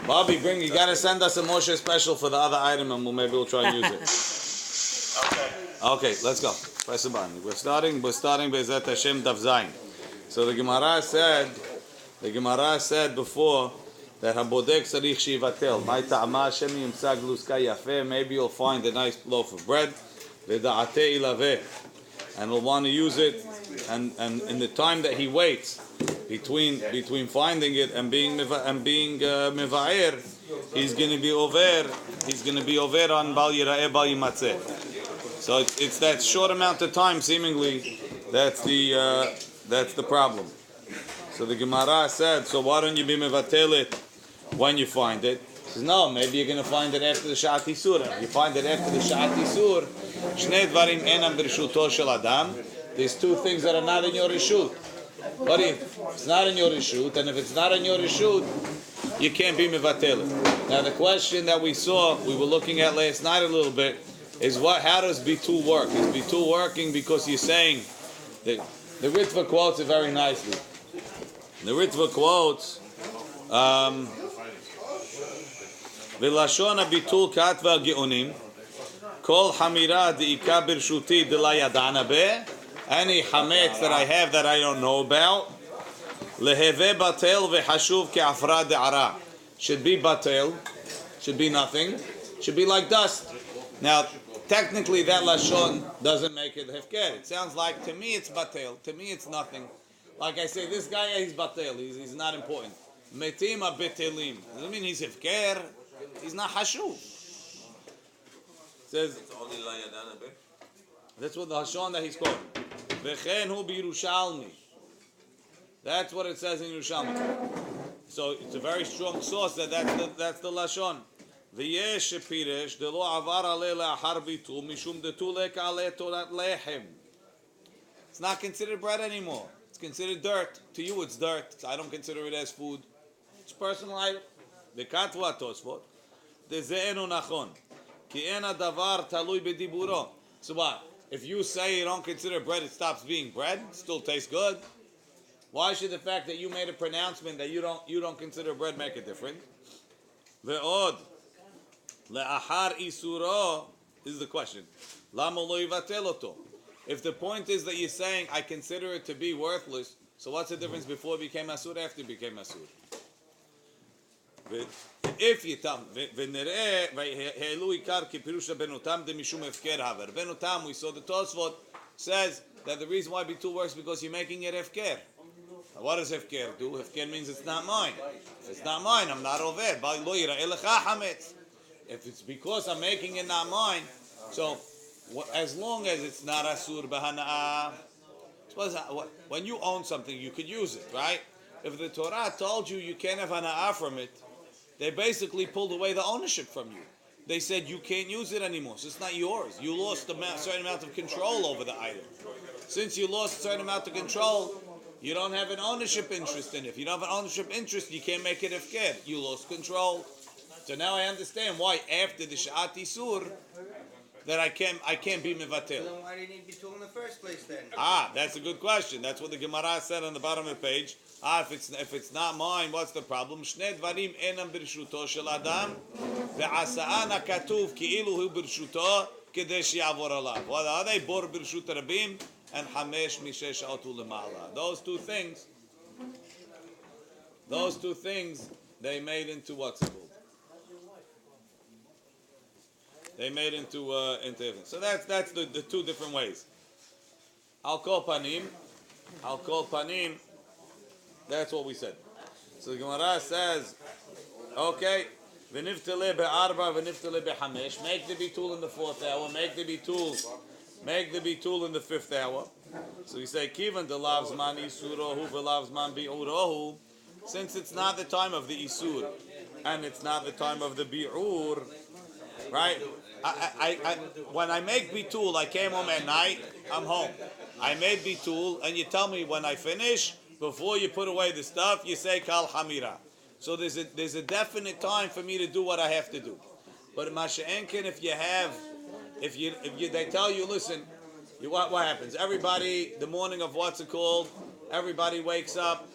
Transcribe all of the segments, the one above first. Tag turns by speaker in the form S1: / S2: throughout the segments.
S1: Bobby, you gotta send us a Moshe special for the other item, and maybe we'll try and use it. Okay, let's go. Press the button. We're starting Be'ezrat Hashem Daf Zayin. So the Gemara said before that Habodek Tzarich Shivatel. My ta'ama Hashem yimtzag luska yafeh. Maybe you'll find a nice loaf of bread. Ve'da'ateh ilaveh. And we'll want to use it. And in the time that he waits between finding it and being meva'er, he's going to be over on Bal Yira'eh Bal Yimatzeh. So it's that short amount of time, seemingly, that's the problem. So the Gemara said, so why don't you be mevatel it when you find it? He says, no, maybe you're going to find it after the Sha'at Isur. If you find it after the Sha'at Isur, Shnei Dvarim Enam B'Rishuto Shel Adam. There's two things that are not in your Rishut. But if it's not in your Rishut, and if it's not in your Rishut, you can't be mevatel it. Now the question that we were looking at last night a little bit, is how does Bitul work? Is Bitul working because you're saying that the Ritva quotes it very nicely. The Ritva quotes V'lashon Bitul katva geonim kol hamira de'ika birshuti de'la yadana be, any hametz that I have that I don't know about, leheve batel v'hashuv ke'afra de'ara, should be batel, should be nothing, should be like dust. Now technically that lashon doesn't make it hefker. It sounds like, to me it's batel, to me it's nothing. Like I say, this guy, he's batel, he's not important. Metim ha-betelim. Doesn't mean he's hefker, he's not hashuv. Says, it's only la yadana be? That's what the lashon that he's quoting. V'chen hu b'Yerushalmi. That's what it says in Yerushalmi. So it's a very strong source that's the lashon. V'yesh shepiresh de lo avar aleh le'achar bitul mishum detulek aleh torat lechem. It's not considered bread anymore. It's considered dirt. To you it's dirt. I don't consider it as food. It's personal item. V'katvu atosfot deze'enu nachon ki en hadavar talui bediburo. So what? If you say you don't consider bread, it stops being bread. It still tastes good. Why should the fact that you made a pronouncement that you don't consider bread make a difference? Ve'od le'achar isuro is the question. Lama lo yivatel oto. If the point is that you're saying I consider it to be worthless, so what's the difference before it became asur, after it became asur? If you tell v'nereh ve'helu ikar ki pirusha benutam de mishum hefker haber. Benutam, we saw the Tosfot says that the reason why bitul works because you're making it hefker. What does hefker do? Hefker means it's not mine. If it's not mine, I'm not over. If it's because I'm making it not mine, so as long as it's not asur b'hana'ah, when you own something, you could use it, right? If the Torah told you can't have hana'ah from it, they basically pulled away the ownership from you. They said you can't use it anymore, so it's not yours. You lost a certain amount of control over the item. Since you lost a certain amount of control, you don't have an ownership interest in it. If you don't have an ownership interest, you can't make it hefker. You lost control. So now I understand why after the Sha'at Isur that I can't be mevatel.
S2: Then why did he bitul in the first place then?
S1: That's a good question. That's what the Gemara said on the bottom of the page. If it's not mine, what's the problem? Shnei dvarim enam b'Rishuto shel adam ve'asa'an hakatuv ki'ilu hu b'Rishuto kedei she'yavor alav. What are they? Bor b'Rishut rabim and hamesh mishesh sha'ot u'lema'ala. Those two things, they made into what's it called? They made into everything. So that's the two different ways. I'll call panim. That's what we said. So the Gemara says, okay, v'niftele be'arba, v'niftele be'hamesh. Make the bitul in the 4th hour. Make the bitul in the 5th hour. So we say, kivan delav zman isurohu v'lav zman bi'urohu. Since it's not the time of the isur and it's not the time of the bi'ur, right? When I make bitul, I came home at night. I'm home. I made bitul, and you tell me when I finish. Before you put away the stuff, you say kal hamira. So there's a definite time for me to do what I have to do. But masha'enkin, if they tell you, listen, what happens? Everybody, the morning of everybody wakes up,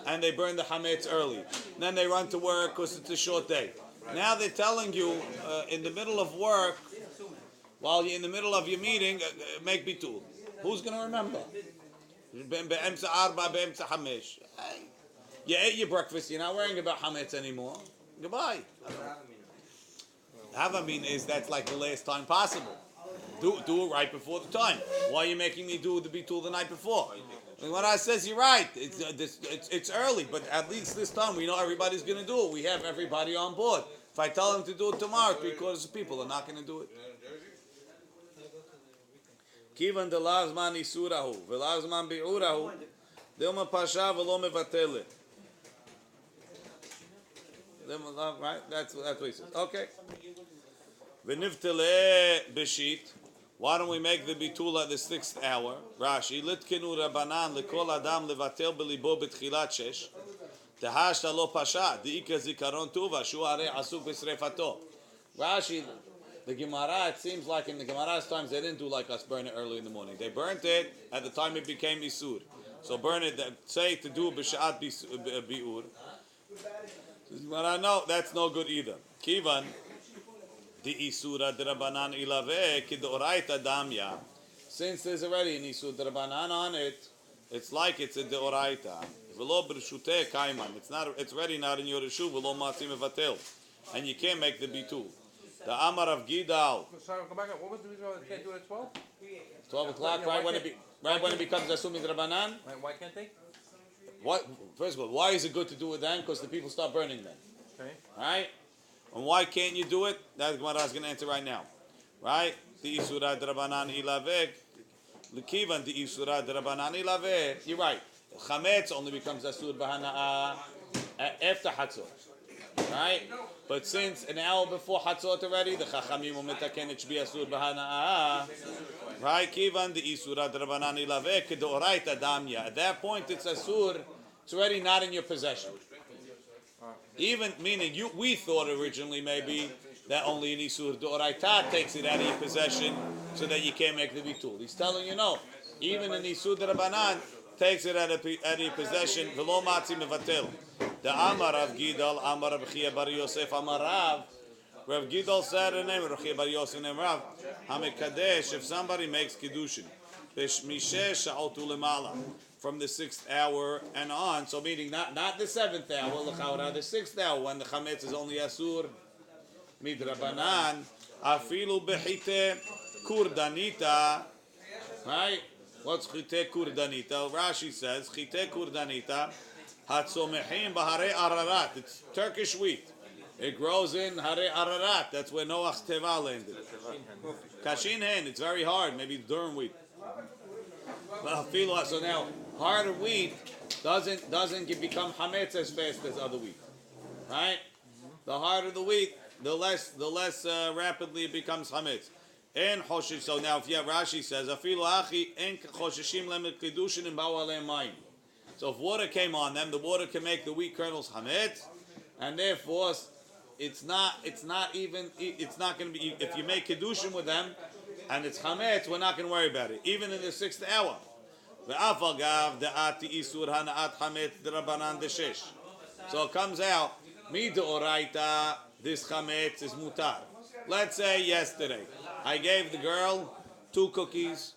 S1: and they burn the hametz early. Then they run to work because it's a short day. Now they're telling you in the middle of work, while you're in the middle of your meeting, make bitul. Who's going to remember? You ate your breakfast. You're not worrying about hametz anymore. Goodbye. Havamin is that's like the last time possible. Do it right before the time. Why are you making me do the bitul the night before? And what I says, you're right. It's early, but at least this time we know everybody's going to do it. We have everybody on board. If I tell them to do it tomorrow, 3/4 of people are not going to do it. Kivan de lazman isurahu, velazman bi'urahu, dilma pasha velo mevatele. Right? That's what he says. Okay. V'nivtele b'shit. Why don't we make the bitul at the 6th hour? Rashi, litkenu rabanan lekol adam levatel belibo betchilat shesh. Tehashta lo pasha, di'ika zikaron tuva, shu arei asuk b'srefato. Rashi, the Gemara, it seems like in the Gemara's times, they didn't do like us, burn it early in the morning. They burnt it at the time it became isur. So burn it, say to do b'sha'at bi'ur. But I know that's no good either. Kivan, the isura d'rabanan ilave k'doraita damya. Since there's already an isur d'rabanan on it, it's like it's a deoraita. V'lo b'rshuteh kaiman. It's already not in your reshuv. V'lo matzim evatel, and you can't make the bitul. The Amar of Gidal.
S3: Sorry, come back up. What was the reason why they can't do it at 12?
S1: 12 o'clock,
S3: Yeah,
S1: right when it becomes assuming Rabbanan.
S3: Why can't they?
S1: What? First of all, why is it good to do it then? Because the people start burning then.
S3: Okay.
S1: Right? And why can't you do it? That's what I was going to answer right now. Right? The Isura Rabbanan Ilavek. L'kivan the Isura Rabbanan Ilavek. You're right. Chametz only becomes Asur Bahana'a after Hatzot. Right? But since an hour before Hatzot already, the Chachamim will metaken it should be Asur Bahana'a. Right? Kivan the Isura Rabbanan Ilavek Kedoraita Damya. At that point it's Asur. It's already not in your possession. Even meaning we thought originally maybe that only an Isur Doraita takes it out of your possession so that you can't make the bitul. He's telling you no. Even an Isur Rabbanan takes it out of your possession. V'lo matzi mevatel. The Amar of Gidal, Amar of Chia Bar Yosef, Amar Rav. Rav Gidal said the name of Chia Bar Yosef named Rav. Hamekadesh, if somebody makes Kiddushin, Mishesh Sha'otu Lemala. From the 6th hour and on, so meaning not the 7th hour, the 6th hour when the chametz is only asur midrabanan, afilu behite kurdanita, right? What's chite kurdanita? Rashi says chite kurdanita hatzomechim bahare ararat. It's Turkish wheat. It grows in hare ararat. That's where Noach's teva landed. Kashin hen. It's very hard. Maybe durum wheat. So now, harder wheat doesn't become hametz as fast as other wheat, right? The harder the wheat, the less rapidly it becomes hametz. And hoshish. So now, if you have Rashi says, afilu achi en choshishim lem kedushin and ba'u aleim mayim. So if water came on them, the water can make the wheat kernels hametz, and therefore it's not going to be. If you make kedushin with them, and it's chametz, we're not going to worry about it, even in the 6th hour. So it comes out, mi deoraita, this chametz is mutar. Let's say yesterday, I gave the girl 2 cookies,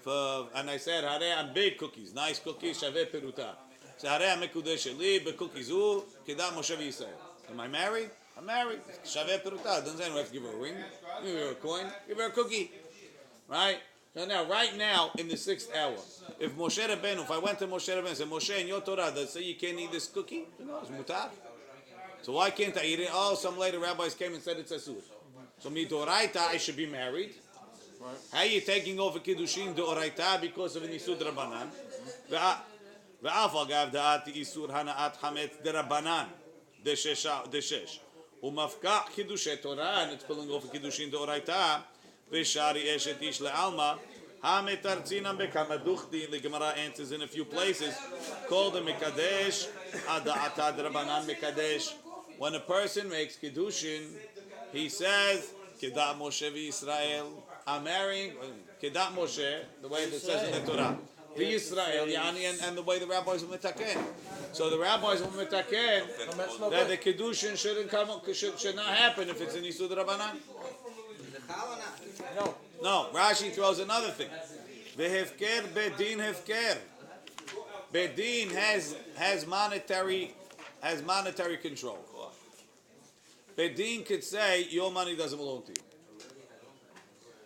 S1: and I said, hare big cookies, nice cookies, shaveh peruta. So hare mekudeshe li becookies u kedat Moshe v'Yisrael. Am I married? I'm married. Shaveh peruta. Doesn't say we have to give her a ring, give her a coin, give her a cookie, right? So now, right now, in the 6th hour, if I went to Moshe Rabbeinu and said, Moshe, in your Torah, they say you can't eat this cookie? No, it's mutar. So why can't I eat it? Oh, some later rabbis came and said it's asur. So midoraita, I should be married. Right. How are you taking over kiddushin deoraita because of an isur drabanan? Ve'afal gav da'at isur hana'at hametz drabanan deshesh. Umafka kiddushet Torah, and it's pulling over kiddushin deoraita. V'shari eshet ish le'alma. Ha'metartzinam bekama duchti. The Gemara answers in a few places. Called the mekadesh ada'ata drabanan mekadesh. When a person makes kiddushin, he says, Kedat Moshe v'Yisrael. I'm marrying Kedat Moshe, the way it says in the Torah. the Yisrael, yani, and the way the rabbis were mitaken. So the rabbis were mitaken that the Kiddushin should not happen if it's in Yisud Rabbanan.
S3: No.
S1: No, Rashi throws another thing. Vehefker bedin hefker. Bedin has monetary control. Bedin could say your money doesn't belong to you.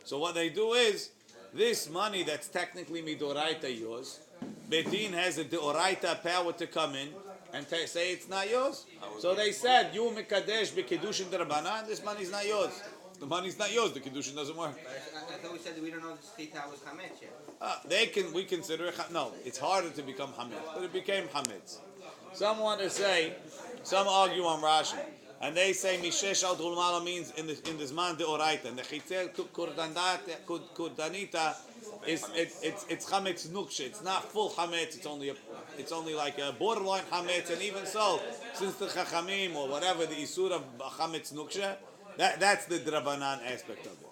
S1: So what they do is this money that's technically midoraita yours, Bedin has a deoraita power to come in and say it's not yours. So they said you mekadesh b'kiddushin derabanan. This money's not yours. The money's not yours. The kiddushin doesn't work.
S2: I thought we said that we don't know if the Shtita was Chametz yet.
S1: We consider it. No, it's harder to become hametz, but it became hametz. Some want to say, some argue on Rashi, and they say mishesh al dhulmala means in this man deoraita. And the chitzel kurdanita is it's chametz nukshe. It's not full hametz. It's only like a borderline hametz. And even so, since the chachamim or whatever the isur of chametz nukshe, that's the drabanan aspect of it.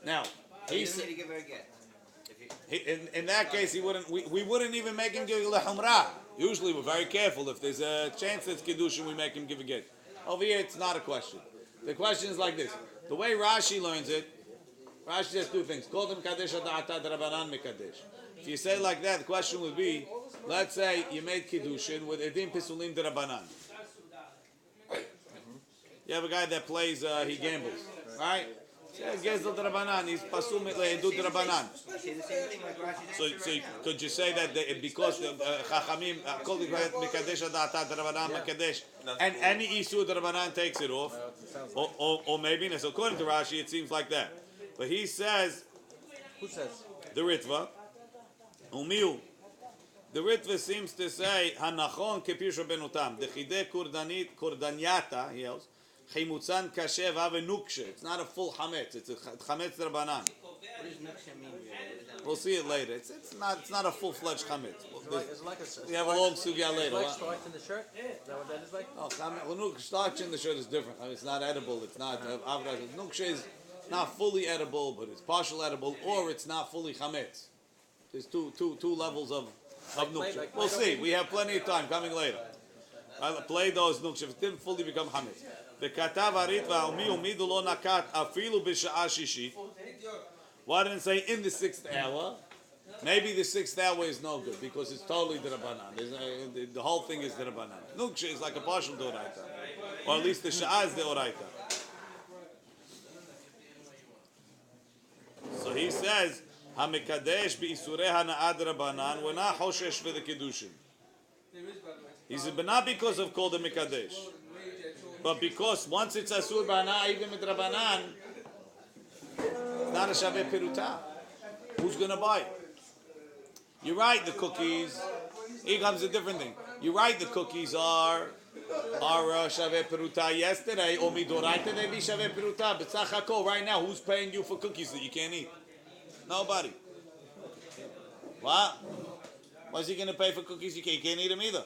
S1: Now
S2: He doesn't need to give her a get.
S1: in that case, he wouldn't. We wouldn't even make him give lechumrah. Usually, we're very careful. If there's a chance it's kiddushin, we make him give a get. Over here, it's not a question. The question is like this: the way Rashi learns it, Rashi says two things. Call them kadesh ada'ata drabanan mekadesh. If you say it like that, the question would be: let's say you made kiddushin with edim pisulim drabanan. You have a guy that plays, he gambles, right? Gezel drabanan, he's pasum le'edut drabanan. So could you say that because the chachamim called it mekadesh adata drabanan mekadesh, and any isu drabanan takes it off, or maybe so according to Rashi it seems like that, but he says,
S3: Who says?
S1: the Ritva, umiu. The Ritva seems to say hanachon kepish benutam dechide kurdanyata. He else. Chimutzan kashev ave nukshe. It's not a full chametz. It's a chametz drabanan.
S2: What does Nuksha mean?
S1: We'll see it later. It's not a full-fledged chametz.
S3: It's like
S1: We have a long sugya later.
S3: like starch in the shirt? Is that what that is like?
S1: Oh, starch in the shirt is different. I mean, it's not edible. It's not nukshe is not fully edible, but it's partial edible, or it's not fully chametz. There's two levels of nukshe. We'll see. We have plenty of time coming later. I'll play those nukshe. It didn't fully become chametz. וכתב הריטב"א ומי ומידו לא נקט אפילו בשעה שישית. Why didn't it say in the 6th hour? Maybe the 6th hour is no good because it's totally drabanan. The whole thing is drabanan. Nukshe is like a partial deoraita, or at least the sha'ah is deoraita. So he says, "Hamikadesh beisurei hana'ah drabanan." We're not hoshesh for the kiddushin. He said, but not because of called the mikadesh. But because once it's asur bana, even with Rabbanan, it's not a shaveh peruta. Who's going to buy it? You're right, the cookies. Here comes a different thing. You're right, the cookies are shaveh peruta yesterday, or midoraita they be shaveh peruta. But tzachako, right now, who's paying you for cookies that you can't eat? Nobody. What? Why's he going to pay for cookies you can't eat them either?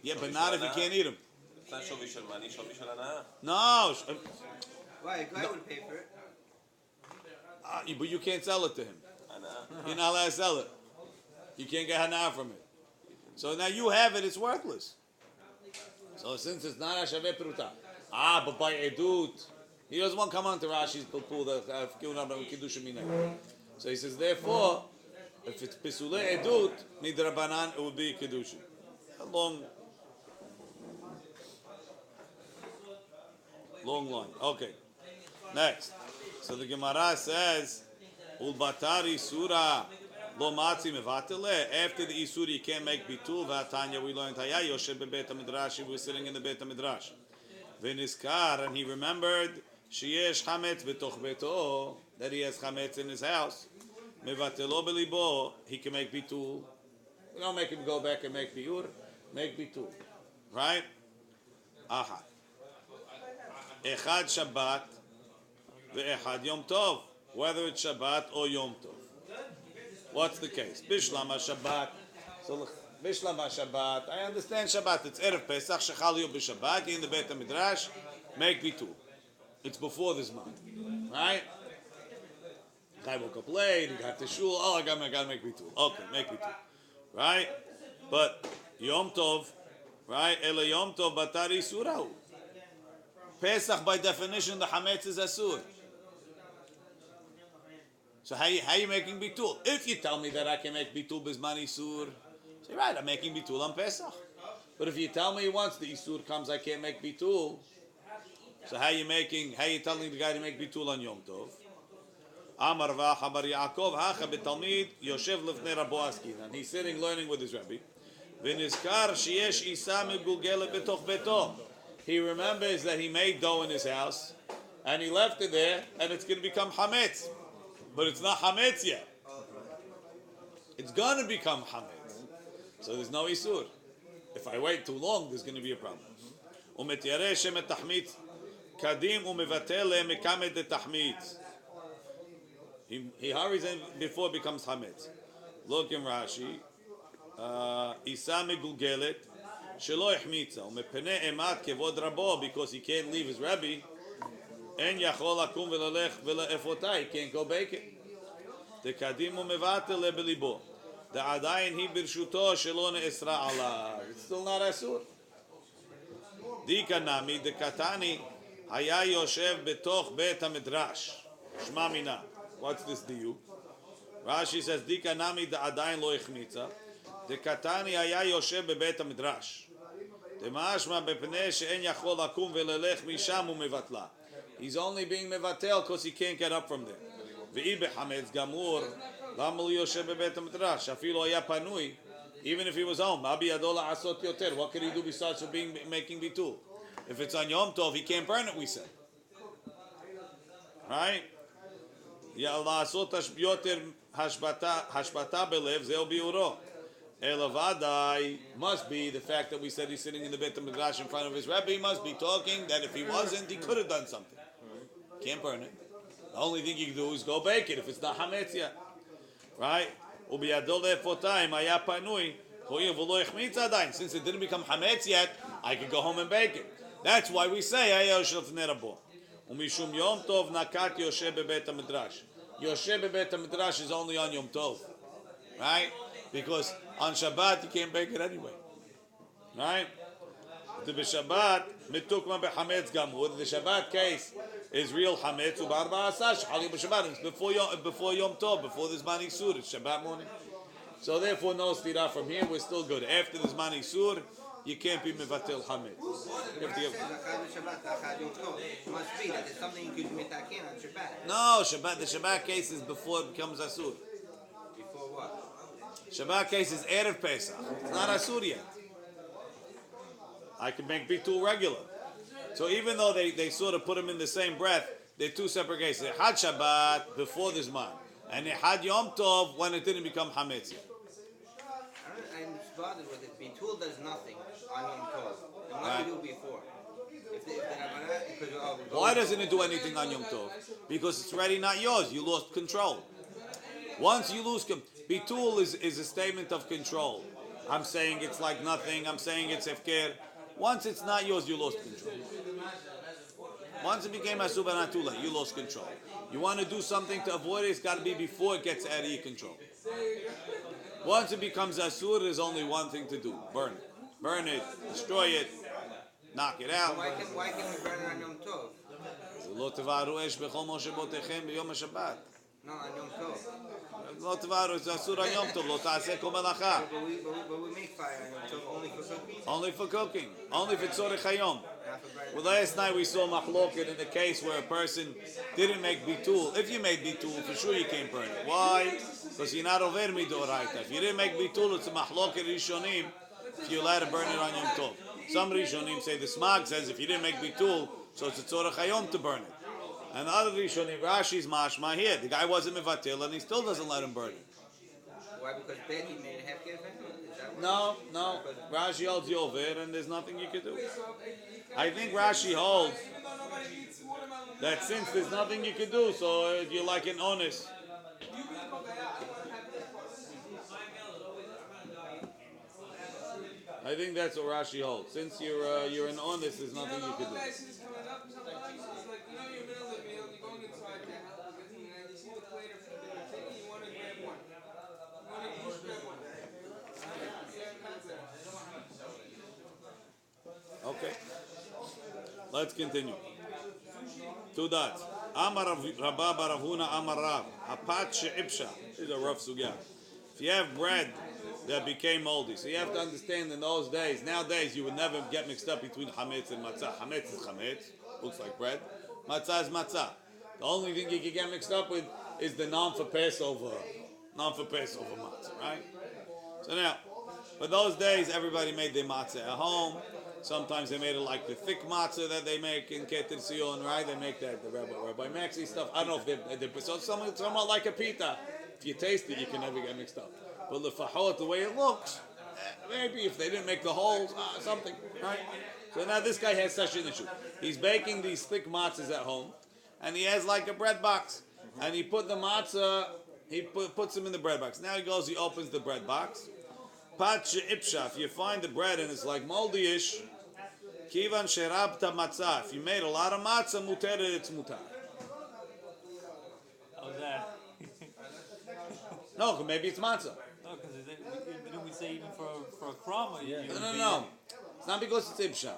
S1: Yeah, but not if you can't eat them. No.
S2: Why? A guy would pay for it.
S1: But you can't sell it to him. You're not allowed to sell it. You can't get hana from it. So now you have it, it's worthless. So since it's not a shaveh peruta. But by edut. He doesn't want to come on to Rashi's pilpul that kiddushim minay. So he says, therefore, if it's pisule edut, midrabanan, it would be kiddushin. A long line. Okay. Next. So the Gemara says, Ulbatari surah lo matzi mevatele. After the isur, you can't make bitul. V'atanya, we learned Haya Yoshe bebet midrash. He was sitting in the beit midrash. V'niskar, and he remembered sheyesh chametz betoch beto, that he has chametz in his house. Mevatelo belibo, he can make bitul. We don't make him go back and make biur. Make bitul, right? Aha. Echad Shabbat, ve'echad Yom Tov. Whether it's Shabbat or Yom Tov. What's the case? Bishlam Shabbat. So Bishlam Shabbat. I understand Shabbat. It's Erev Pesach. Shechal Yom b'Shabbat. In the Beit Midrash, make bitul. It's before this month, right? I woke up late, I got to shul, I gotta make bitul. Okay, make bitul. Right? But Yom Tov, right? Ele Yom Tov batari surahu. Pesach, by definition, the hametz is asur. So how you making bitul? If you tell me that I can make bitul bisman isur, say right, I'm making bitul on Pesach. But if you tell me once the isur comes, I can't make bitul. So how you telling the guy to make bitul on Yom Tov? Amar va Haber Yaakov hacha betalmid yoshev lefnei Rabbo askinan. He's sitting learning with his Rabbi. V'nizkar sheyesh isa megugelet betoch beto. He remembers that he made dough in his house, and he left it there, and it's going to become hametz. But it's not hametz yet. It's going to become hametz. So there's no isur. If I wait too long, there's going to be a problem. Umetyareh shemet tahmitz kadim umevatel mekamed de tahmitz. He hurries in before it becomes hametz. Look in Rashi. Isa megulgelet shelo ihmitza umepene emat kevod rabo, because he can't leave his Rabbi. En yachol akum velalech velaefotah. He can't go bake it. The kadim umevatel lebelibo. The adayin hi birshuto shelo neesra ala. It's still not asur. Dika nami the katani haya yoshev betoch bet hamidrash. Shma mina. What's this diyu? Rashi says, Dika nami da adayin lo ichmitza. De katani haya yoshev bebet hamidrash. De mashma bepnei she'en yachol akum velelech misham umevatla. He's only being mevatel because he can't get up from there. Ve'i bechametz gamur, lama li yoshev bebet hamidrash. Afilo haya panui, even if he was home. Abi yado la'asot yoter. What could he do besides making bitul? If it's on Yom Tov, he can't burn it, we said. Right? Ya la'asot yoter hashbata belev zeo biuro. Elavadai must be the fact that we said he's sitting in the Beit HaMidrash in front of his Rabbi. Must be talking that if he wasn't, he could have done something. Can't burn it. The only thing you can do is go bake it if it's not hametz yet. Right? Since it didn't become hametz yet, I could go home and bake it. That's why we say Umishum Yom Tov nakat Yoshe bebeit HaMidrash. Yoshe bebeit HaMidrash is only on Yom Tov. Right? Because on Shabbat you can't bake it anyway. Right? The Shabbat mitukma behametz gamur. The Shabbat case is real hametz ubarba asash hali b'Shabbat. It's before Yom Tov, before this Zman Isur. It's Shabbat morning. So therefore, no stira from here. We're still good. After the Zman Isur, you can't be mevatel hametz.
S2: Must be that there's something you could mitaken on Shabbat.
S1: No, Shabbat. The Shabbat case is before it becomes asur.
S2: Before what?
S1: Shabbat case is erev Pesach. It's not asur yet. I can make bitul regular. So even though they sort of put them in the same breath, they're two separate cases. They had Shabbat before this month, and they had Yom Tov when it didn't become hametz yet.
S2: I'm bothered with it. Bitul does nothing on Yom Tov. And what do we do before?
S1: Why doesn't it do anything on Yom Tov? Because it's already not yours. You lost control. Once you lose bitul is a statement of control. I'm saying it's like nothing. I'm saying it's hefker. Once it's not yours, you lost control. Once it became asur b'natula, you lost control. You want to do something to avoid it, it's got to be before it gets out of your control. Once it becomes asur, there's only one thing to do: burn it. Burn it, destroy it, knock it out.
S2: Why can we burn it on Yom Tov?
S1: Lo tevaru esh b'chol moshebotechem b'yom haShabbat.
S2: No, on Yom Tov.
S1: Lo tevaru, it's asur on Yom Tov. Lo ta'aseh kol melacha.
S2: But we make fire on Yom Tov only for cooking.
S1: Only for cooking. Only for tzorech hayom. Well, last night we saw machloket in the case where a person didn't make bitul. If you made bitul, for sure you can't burn it. Why? Because you're not over midoraita. If you didn't make bitul, it's a machloket rishonim. If you're allowed to burn it on Yom Tov. Some rishonim say the smag says if you didn't make bitul, so it's a tzorech hayom to burn it. And the other rishonim, Rashi's mashma here. The guy wasn't mevatil and he still doesn't let him burn it.
S2: Why? Because Betty made it half given?
S1: No. Rashi holds you over and there's nothing you can do. I think Rashi holds that since there's nothing you can do, so you're like an honest. I think that's what Rashi holds. Since you're an honest, there's nothing you can do. Okay. Let's continue. 2 dots. Amar Rabba bar Huna Amar Rav. Hapat she'ibsha. This is a rough sugya. If you have bread that became moldy, so you have to understand in those days, nowadays you would never get mixed up between chametz and matzah. Chametz is chametz, looks like bread. Matzah is matzah. The only thing you can get mixed up with is the non for Passover matzah, right? So now, for those days, everybody made their matzah at home. Sometimes they made it like the thick matzah that they make in Keter Sion, right? They make that, the Rabbi Maxi stuff. I don't know if they're so somewhat like a pita. If you taste it, you can never get mixed up. But the fahot, the way it looks, maybe if they didn't make the holes, something, right? So now this guy has such an issue. He's baking these thick matzahs at home, and he has like a bread box, and he put the matzah, puts them in the bread box. Now he opens the bread box. Pat she'ipsha, if you find the bread and it's like moldy-ish, kivan sherabta matzah, if you made a lot of matzah, muteret, it's mutar.
S4: How's that?
S1: No, maybe it's matzah.
S4: No, because didn't we say even for a crumb?
S1: No. It's not because it's ibsha.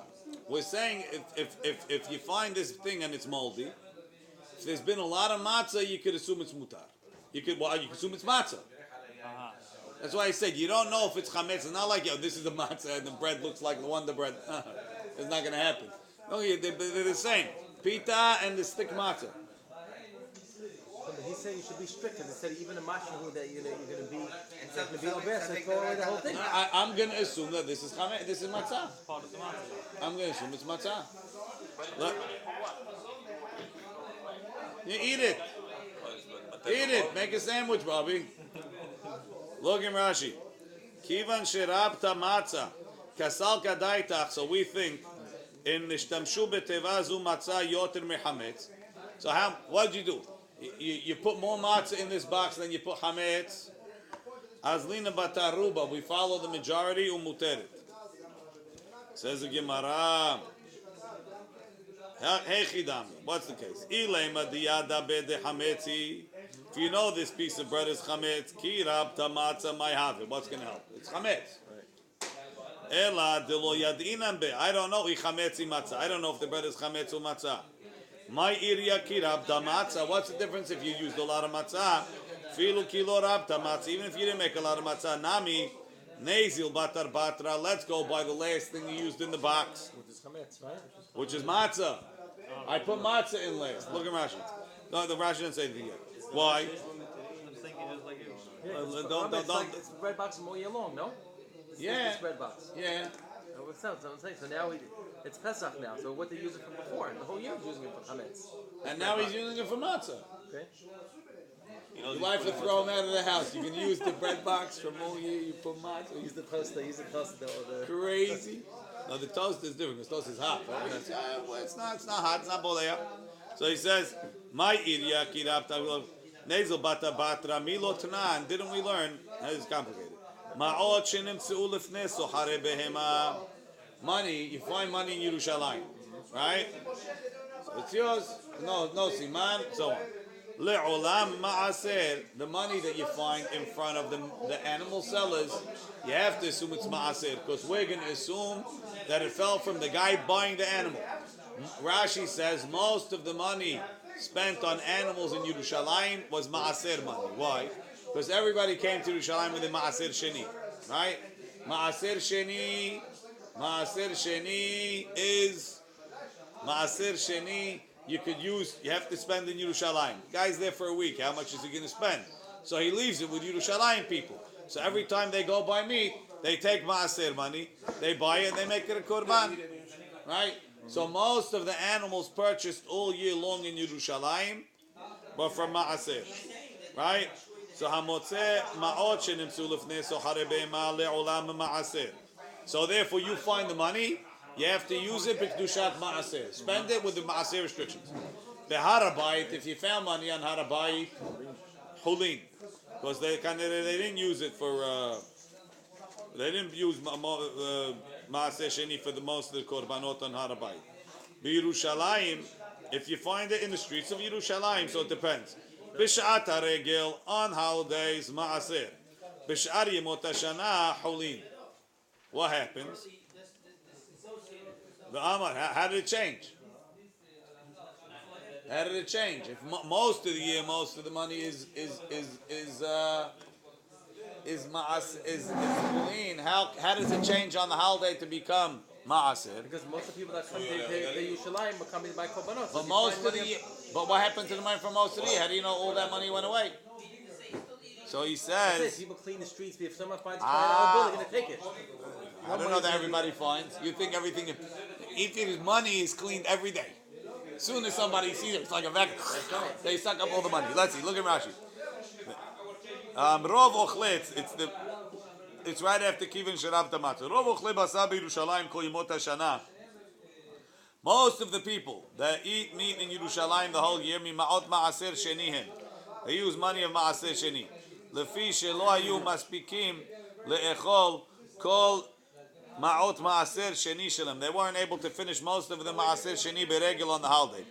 S1: We're saying if you find this thing and it's moldy, if there's been a lot of matzah, you could assume it's mutar. You could assume it's matzah. That's why I said you don't know if it's chametz. It's not like this is a matzah and the bread looks like the Wonder Bread. It's not going to happen. No, they're the same. Pita and the stick matzah.
S3: But he's saying you should be strict because he said even a mashahu that you're going to be obese and throw away the whole thing.
S1: I'm going to assume that this is chametz. This is matzah.
S4: Part of the matzah.
S1: I'm going to assume it's matzah. Look. You eat it. Eat it. Make a sandwich, Bobby. Look in Rashi. Kivan sherabta matzah kasal kadaitach. So we think in nishtamshu betevazu matzah yoter mechametz. So what did you do? You put more matzah in this box than you put chametz. Azlina bataruba. We follow the majority umuteret. Says the Gemara. Hey chidam. What's the case? Ilema diyada bede chametzi. If you know this piece of bread is chametz, ki rabta matzah may have it. What's going to help? It's chametz. Ela de lo yadinam be. I don't know. I chametzi matzah. I don't know if the bread is chametz or matzah. My iriya ki rabta matzah. What's the difference if you used a lot of matzah? Filu kilo rabta matzah. Even if you didn't make a lot of matzah, nami nezil batar batra. Let's go by the last thing you used in the box,
S3: Which is chametz, right?
S1: which is matzah. I put matzah in last. Look at Rashi. No, the Rashi didn't say anything yet. Why?
S4: I'm thinking just like you.
S3: Yeah, it's the bread box all year long, no? It's bread box.
S1: Yeah.
S3: No, what's that? I'm saying. So now it's Pesach now. So what they use it for before? The whole year was using it for chametz.
S1: And now he's using it for matzah.
S3: Okay.
S1: Your wife would throw him out of the house. You can use the bread box from all year. You put matzah.
S3: Use the toaster. The
S1: Crazy. No, the toast is different. The toast is hot. Right? It's not hot. It's not bolea. So he says, "My iriya kirapta nezel bata batra milotnan." Didn't we learn? That is complicated. Ma'ot shenimtzu lefnei sohare behema. Money. You find money in Yerushalayim, right? So it's yours. No siman. So on. Le'olam ma'aser. The money that you find in front of the animal sellers, you have to assume it's ma'aser because we're going to assume that it fell from the guy buying the animal. Rashi says most of the money spent on animals in Yerushalayim was ma'aser money. Why? Because everybody came to Yerushalayim with a ma'aser sheni, right? Ma'aser sheni is ma'aser sheni. You have to spend in Yerushalayim. Guy's there for a week. How much is he going to spend? So he leaves it with Yerushalayim people. So every time they go buy meat, they take ma'aser money, they buy it, and they make it a korban, right? So most of the animals purchased all year long in Yerushalayim were from ma'aser, right? So hamotze ma'ot shenimtzu lefnei sohare behema le'olam ma'aser. So therefore, you find the money. You have to use it b'kedushat ma'aser. Spend it with the ma'aser restrictions. The harabayit, if you found money on harabayit, hulin, because they didn't use it for. They didn't use ma'aser sheni for the most of the korbanot on harabayit. B'Yerushalayim, if you find it in the streets of Yerushalayim, so it depends. B'shat haregel on holidays ma'aser. B'shar yemot hashana hulin. What happens? The Amar, how did it change? How did it change? If most of the year, most of the money is clean, how does it change on the holiday to become ma'aser?
S3: Because most of the people that come to Yerushalayim are coming by korbanos.
S1: But most of the year, but what happened to the money from most of the year? How do you know all that money went away? So he says,
S3: people clean the streets. If someone finds $20 bill, they're going to take it.
S1: I don't know that everybody finds. You think everything, if his money is cleaned every day. As soon as somebody sees it, it's like a vacuum. They suck up all the money. Let's see. Look at Rashi. Rov ochlitz. It's right after kivin sharab tamatz. Rov ochle basar b'Yerushalayim kol yimot hashana. Most of the people that eat meat in Yerushalayim the whole year, mima'ot ma'aser shenihem. They use money of ma'aser sheni. Lefi shelo hayu maspikim le'echol kol ma'ot ma'aser sheni shalem. They weren't able to finish most of the ma'aser sheni beregel on the holiday.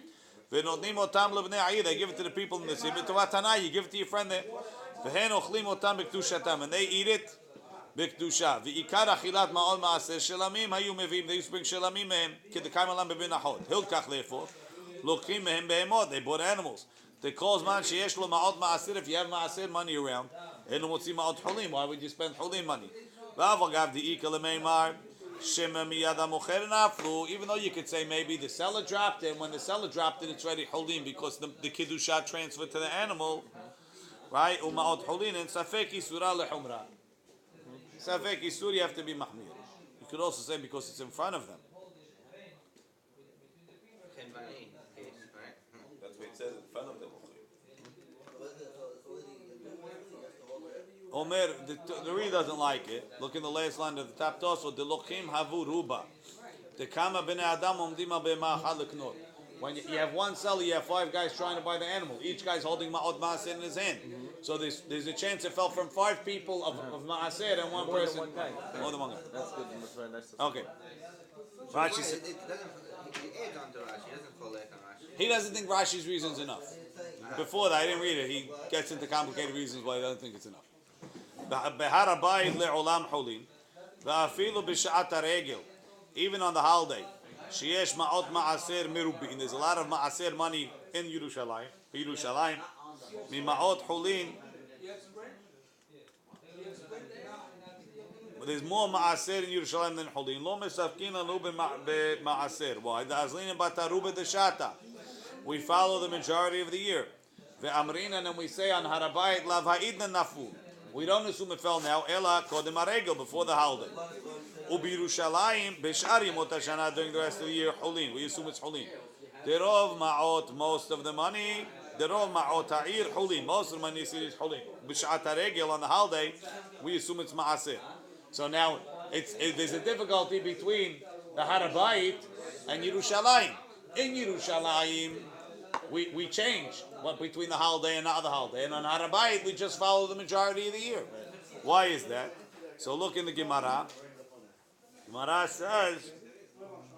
S1: V'notnim otam lebnei ayid. They give it to the people in the city. B'tovatana, you give it to your friend there. V'hen ochlim otam b'kedushatam, and they eat it b'kedusha. V'ikar achilat ma'ol ma'aser shelamim hayu mevim. They used to bring shelamim mehem kedekam alam b'binachot. Hilkach therefore lokim mehem behemot. They bought animals. They calls man sheyesh lo ma'ot ma'aser. If you have ma'aser money around, enu motzi ma'ot chulim. Why would you spend chulim money? Even though you could say maybe the seller dropped it, and when the seller dropped it, it's ready holim because the kiddusha transferred to the animal, right? Umaot holin and safek isura lehumra. Safek isur, you have to be mahmir. You could also say because it's in front of them.
S5: That's what it says in front of them.
S1: Omer, the Ri doesn't like it. Look in the last line of the top also. The lochim havu ruba. The kama b'nei adam omdima b'ma'achad leknot. When you have one seller, you have 5 guys trying to buy the animal. Each guy's holding ma'ot ma'aser in his hand. So there's a chance it fell from 5 people of ma'aser and one person.
S3: More than one guy.
S1: More than one guy.
S3: That's good. That's very nice.
S1: Okay. Rashi said, he doesn't think Rashi's reason's enough. Before that, I didn't read it. He gets into complicated reasons why he doesn't think it's enough. Even on the holiday, there's a lot of ma'aser money in Yerushalayim. There's more ma'aser in Yerushalayim than hulin. Why? We follow the majority of the year. And we say on Harabayit lav ha'idna nafu. We don't assume it fell now. Ela kodem aregel, before the holiday. Ubi Yerushalayim b'shar yemot hashana, during the rest of the year hulin. We assume it's hulin. Derov ma'ot, most of the money. Derov ma'ot ha'ir hulin. Most of the money is hulin. B'shat haregel, on the holiday, we assume it's ma'aser. So now there's a difficulty between the Harabayit and Yerushalayim. In Yerushalayim, we change between the holiday and the other holiday. And on Harabayit, we just follow the majority of the year. Why is that? So look in the Gemara. Gemara says,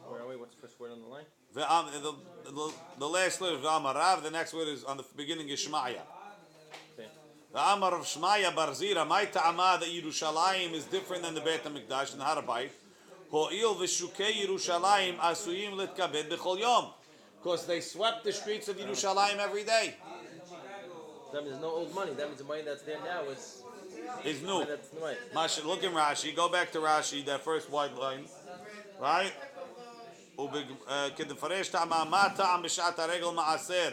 S3: Where are we? What's the first word on the line?
S1: the last word is V'amarav, the next word is on the beginning is Shmaya. V'amar of Shmaya Barzira, my ta'amah that Yerushalayim is different than the Beit HaMikdash and the Harabayit. Ho'il v'shukei Yerushalayim asuyim litkabed b'chol yom. Because they swept the streets of Yerushalayim every day.
S3: That means there's no old money. That means the money that's there now is
S1: new.
S3: That's right.
S1: Look in Rashi. Go back to Rashi, that first white line. Right? כדפרש טעמה, מה טעם בשעת הרגל מעשר?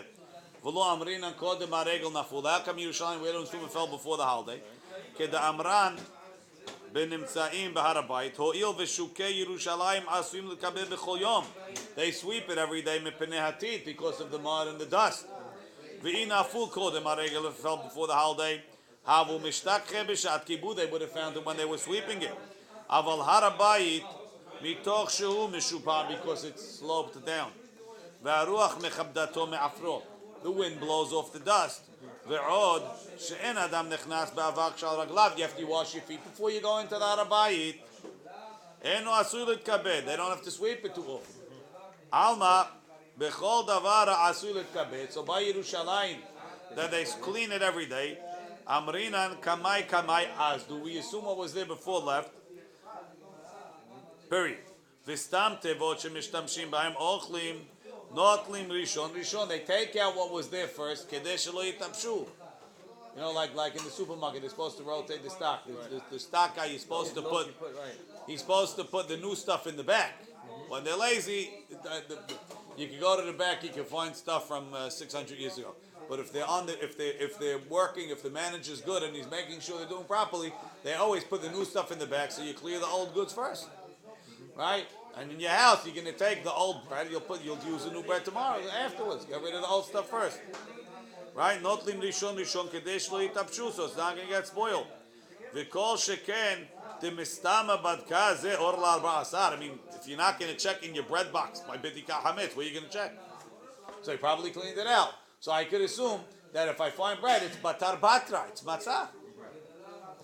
S1: ולא אמרינן קודם הרגל נפול. How come Yerushalayim, we don't assume it fell before the holiday? כדאמרן בנמצאים בהר הבית, הואיל ושוקי ירושלים עשויים לקבל בכל יום. They sweep it every day מפני הטיט, because of the mud and the dust. ואי נפול קודם הרגל, if it fell before the holiday, הבו משתכחה בשעת כיבוד, they would have found it when they were sweeping it. אבל הר הבית, מתוך שהוא משופע, because it's sloped down. והרוח מכבדתו מעפרו. The wind blows off the dust. ועוד שאין אדם נכנס באבק שעל רגליו, you have to wash your feet before you go into the הר הבית. אינו עשוי להתכבד, they don't have to sweep it too often. עלמא, בכל דבר עשוי להתכבד, so by ירושלים, that they clean it every day, אמרינן קמאי אז, do we assume what was there before left? Period. V'stam tevot shemishtamshim b'hem ochlim notlim rishon. They take out what was there first. Kedei shelo yitabshu. You know, like in the supermarket, they're supposed to rotate the stock. The stock guy, he's supposed to put the new stuff in the back. When they're lazy, you can go to the back, you can find stuff from 600 years ago. But if they're working, if the manager's good and he's making sure they're doing properly, they always put the new stuff in the back, so you clear the old goods first, right? And in your house, you're gonna take the old bread, you'll use the new bread tomorrow afterwards. Get rid of the old stuff first. Right? Notlim rishon kadesh lo yitapshu, so it's not going to get spoiled. V'kol sheken demistama badka ze or la ba'asar. I mean, if you're not going to check in your bread box by bidika hametz, where are you going to check? So he probably cleaned it out. So I could assume that if I find bread, it's batar batra, it's matzah.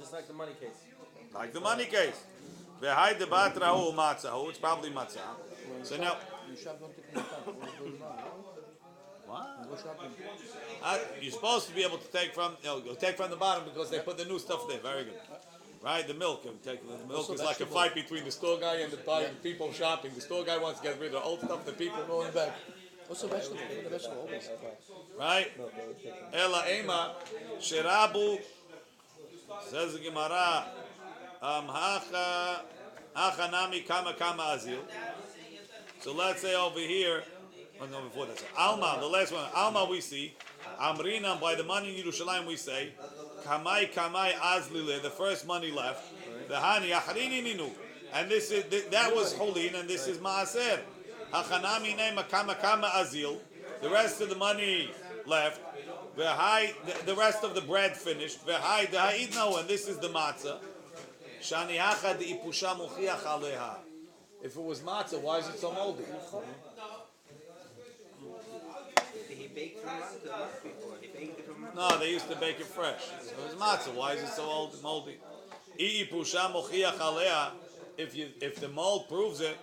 S3: Just like the money case.
S1: Like the money case. V'hai de batra hu matzah, it's probably matzah. So now. What? You're supposed to be able to take from the bottom because they put the new stuff there. Very good, right? The milk. The milk is like a fight between the store guy and the people shopping. The store guy wants to get rid of the old stuff. The people going back.
S3: Also vegetable. Always.
S1: Right? Ela ema sherabu says the Gemara. Hacha nami kama azil. So let's say over here. No, before that. Alma, the last one. Alma we see. Amrina, by the money in Yerushalayim we say. Kamai azlile, the first money left. V'hani achrini ninu. And this is that was holin, and this is maaser. Hachanami name kama azil. The rest of the money left. V'hai, the rest of the bread finished. V'hai da'idno, and this is the matzah. Shani hacha de'ipusha muchiach aleha. If it was matzah, why is it so moldy? No, they used to bake it fresh. So it's matzah. Why is it so old, moldy? If the mold proves it,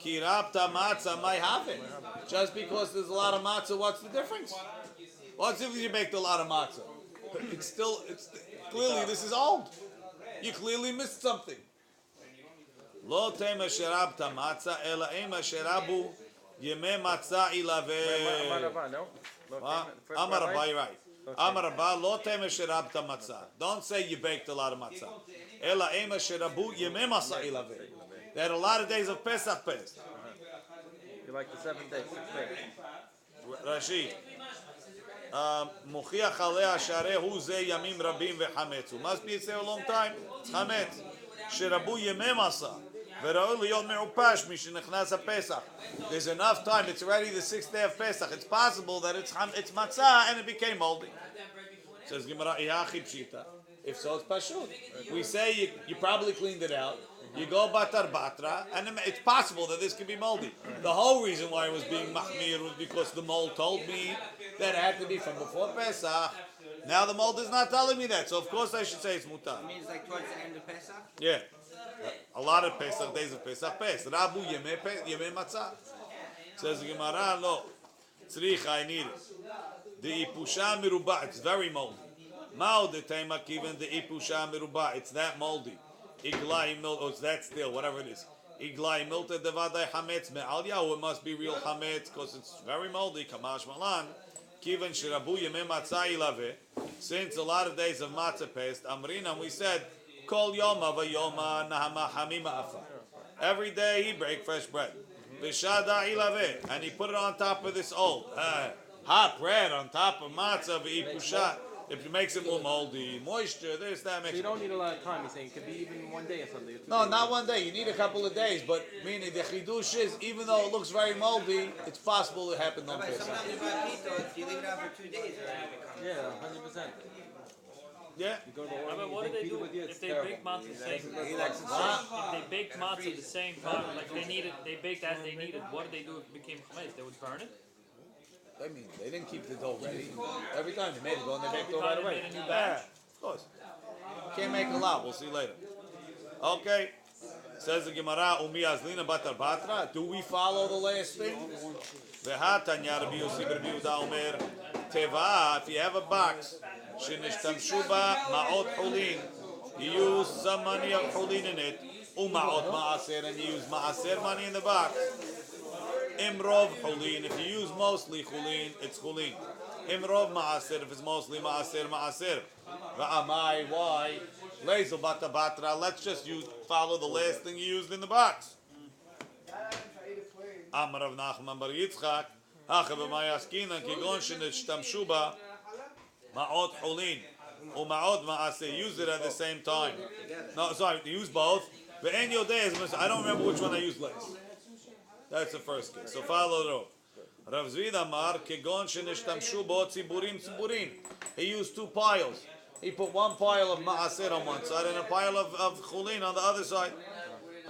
S1: kirapta matzah might have it. Just because there's a lot of matzah, what's the difference? What's if you baked a lot of matzah? It's clearly this is old. You clearly missed something. Lo tema sherabta matzah ela ema sherabu yeme matzah ilave. Amar Rabbi, right? Amar Rabbi, lo tema sherabta matzah. Don't say you baked a lot of matzah. Ela ema sherabu yeme matzah ilave. They had a lot of days of Pesach passed.
S3: You like the 7 days, 6 days.
S1: Rashi. Mochiach alea sharehu ze yamim rabim vechametzu. Must be it's there a long time. It's chametz. Sherabu yeme matzah. There's enough time. It's already the 6th day of Pesach. It's possible that it's matzah and it became moldy. Says Gemara, if so, it's pashut. We say you probably cleaned it out. You go batar batra, and it's possible that this could be moldy. The whole reason why it was being mahmir was because the mold told me that it had to be from before Pesach. Now the mold is not telling me that, so of course I should say it's mutar.
S2: It means like towards the end of Pesach?
S1: Yeah. A lot of Pesach days of Pesach pass. Rabu yeme matzah. Says the Gemara, no. Tzrich, I need it. The ipusha miruba, it's very moldy. Mao de tema given the ipusha miruba, it's that moldy. Iglai mil, it's that still, whatever it is. Iglai milta devadai hametz me'al yahu, it must be real hametz because it's very moldy. Kamash malan. Kiven shirabu yeme matzah ilave. Since a lot of days of matzah passed, Amrina, we said, Kol yoma v'yoma nahama hamima afa. Every day he break fresh bread. V'shada ilave, and he put it on top of this old hot bread on top of matzah v'ipushat. If it makes it more moldy, moisture, this, that makes.
S3: So you don't need a lot of time. You're saying it could be even 1 day or something.
S1: No, not 1 day. You need a couple of days. But meaning the chidush is, even though it looks very moldy, it's possible it happened on Pesach.
S2: Sometimes if you leave it out for 2 days, it already becomes.
S3: Yeah, 100%.
S1: Yeah.
S3: You go to the
S4: But what do they do if they bake matzah the same? If they baked matzah the same time, like they baked as they needed, what did they do if it became chametz? They would burn it.
S1: I mean, they didn't keep the dough ready. Every time they made it, and they baked it
S4: Every
S1: right
S4: time they
S1: away.
S4: made a new batch.
S1: Of course. Can't make a lot. We'll see later. Okay. Says the Gemara, Umi azlina batar batra. Do we follow the last thing? V'hatanya Rabbi Yossi Rabbi Yehuda Omer Teva. If you have a box, shenishtamshu ba ma'ot hulin, you use some money of hulin in it. Uma'ot ma'aser, and you use ma'aser money in the box. Imrov chulin, if you use mostly chulin, it's chulin. Imrov ma'aser, if it's mostly ma'aser, ma'aser. Va'amai, why? Lezel bata batra, let's just follow the last thing you used in the box. Amar Rav Nachman bar Yitzchak, hacha b'mayaskina, kigon shenishtamshu ba, ma'ot chulin, u'ma'ot ma'aser, use it at the same time. No, sorry, use both. Ve'en yodei, I don't remember which one I used last. That's the first case. So follow the rope. Rav Zvid Amar, kegon shenishtamshu bo tziburim. He used two piles. He put one pile of ma'aser on one side and a pile of chulin on the other side.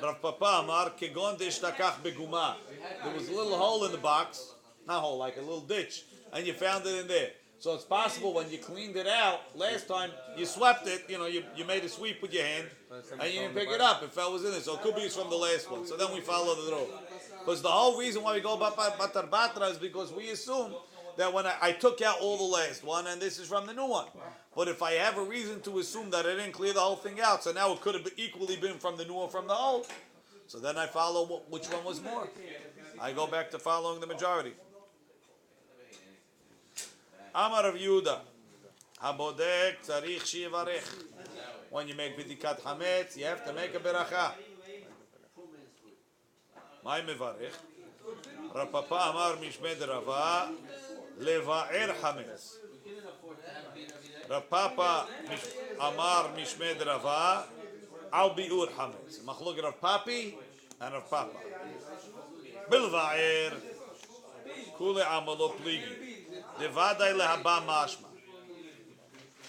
S1: Rav Papa Amar, kegon deshtakach beguma. There was a little hole in the box, not hole, like a little ditch, and you found it in there. So it's possible when you cleaned it out last time, you swept it. You made a sweep with your hand, and you didn't pick it up. It was in it. So it could be it's from the last one. So then we follow the road. Because the whole reason why we go batar batra is because we assume that when I took out all the last one, and this is from the new one. But if I have a reason to assume that I didn't clear the whole thing out, so now it could have equally been from the new one from the old. So then I follow which one was more. I go back to following the majority. Amar of Yehuda, habodek tzarich shivarech. When you make bidikat hametz, you have to make a beracha. My mevarech. Rav Papa Amar mishmed Rava leva'er hametz. Rav Papa Amar mishmed Rava al biur hametz. Machlok Rav Papi and Rav Papa. Bilva'er kule amalo pligi. Devadai lehaba mashma.